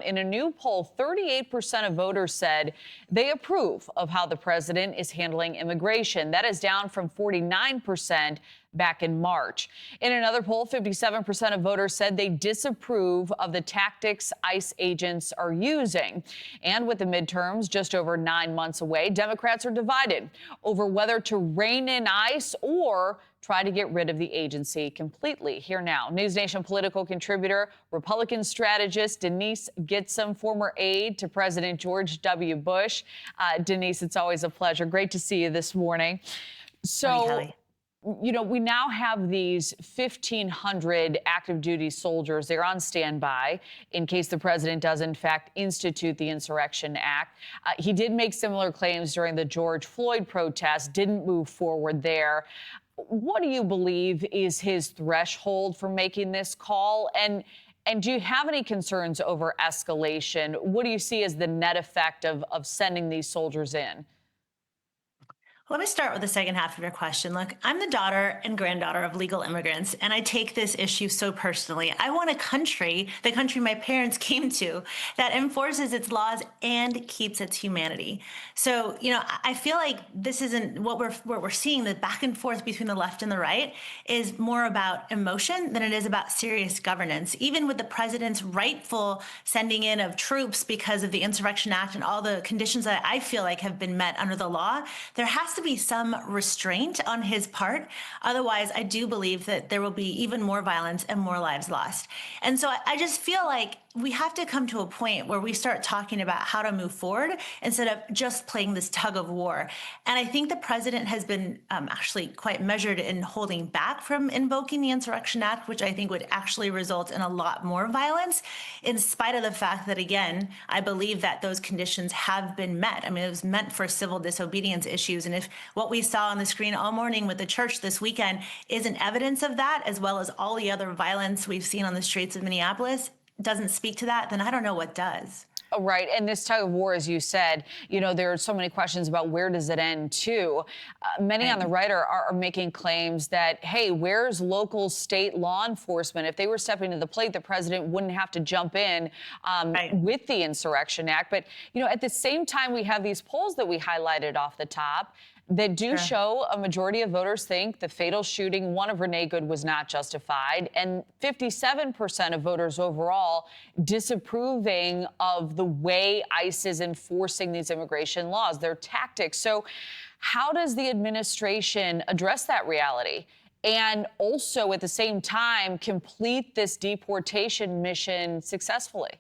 In a new poll, 38% of voters said they approve of how the president is handling immigration. That is down from 49% back in March. In another poll, 57% of voters said they disapprove of the tactics ICE agents are using. And with the midterms just over 9 months away, Democrats are divided over whether to rein in ICE or try to get rid of the agency completely. Here now, NewsNation political contributor, Republican strategist Denise Gitsham, former aide to President George W. Bush. Denise, it's always a pleasure. Great to see you this morning. So, you know, we now have these 1,500 active duty soldiers. They're on standby in case the president does, in fact, institute the Insurrection Act. He did make similar claims during the George Floyd protest, didn't move forward there. What do you believe is his threshold for making this call? And do you have any concerns over escalation? What do you see as the net effect of sending these soldiers in? Let me start with the second half of your question. Look, I'm the daughter and granddaughter of legal immigrants, and I take this issue so personally. I want a country, the country my parents came to, that enforces its laws and keeps its humanity. So, you know, I feel like this isn't what we're seeing, the back and forth between the left and the right is more about emotion than it is about serious governance. Even with the president's rightful sending in of troops because of the Insurrection Act and all the conditions that I feel like have been met under the law, there has to be some restraint on his part. Otherwise, I do believe that there will be even more violence and more lives lost. And so I just feel like we have to come to a point where we start talking about how to move forward instead of just playing this tug of war. And I think the president has been actually quite measured in holding back from invoking the Insurrection Act, which I think would actually result in a lot more violence, in spite of the fact that, again, I believe that those conditions have been met. I mean, it was meant for civil disobedience issues. And if what we saw on the screen all morning with the church this weekend isn't evidence of that, as well as all the other violence we've seen on the streets of Minneapolis, doesn't speak to that, then I don't know what does. Oh, right. And this tug of war, as you said, you know, there are so many questions about where does it end, too. Many on the right are making claims that, hey, where's local state law enforcement? If they were stepping to the plate, the president wouldn't have to jump in with the Insurrection Act. But, you know, at the same time, we have these polls that we highlighted off the top that do show a majority of voters think the fatal shooting, one of Renee Good, was not justified. And 57% of voters overall disapproving of the way ICE is enforcing these immigration laws, their tactics. So how does the administration address that reality? And also, at the same time, complete this deportation mission successfully?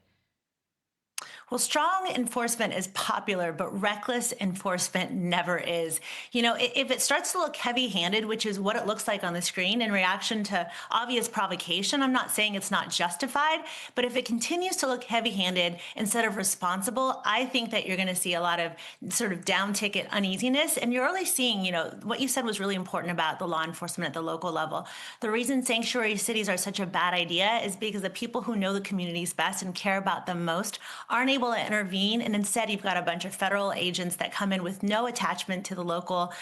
Well, strong enforcement is popular, but reckless enforcement never is. You know, if it starts to look heavy-handed, which is what it looks like on the screen in reaction to obvious provocation, I'm not saying it's not justified, but if it continues to look heavy-handed instead of responsible, I think that you're going to see a lot of sort of down-ticket uneasiness. And you're only seeing, you know, what you said was really important about the law enforcement at the local level. The reason sanctuary cities are such a bad idea is because the people who know the communities best and care about them most aren't able to intervene, and instead you've got a bunch of federal agents that come in with no attachment to the local,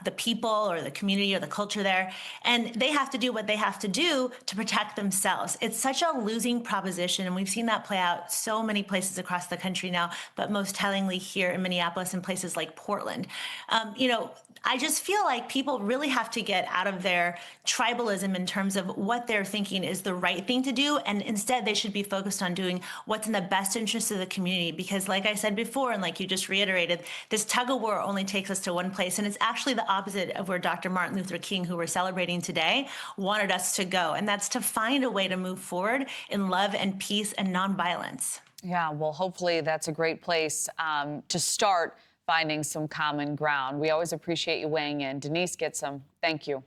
the people or the community or the culture there, and they have to do what they have to do to protect themselves. It's such a losing proposition, and we've seen that play out so many places across the country now, but most tellingly here in Minneapolis and places like Portland. You know, I just feel like people really have to get out of their tribalism in terms of what they're thinking is the right thing to do, and instead they should be focused on doing what's in the best interest of the community. Because like I said before, and like you just reiterated, this tug of war only takes us to one place, and it's actually the opposite of where Dr. Martin Luther King, who we're celebrating today, wanted us to go, and that's to find a way to move forward in love and peace and nonviolence. Yeah, well, hopefully that's a great place to start finding some common ground. We always appreciate you weighing in. Denise Gitsham, thank you.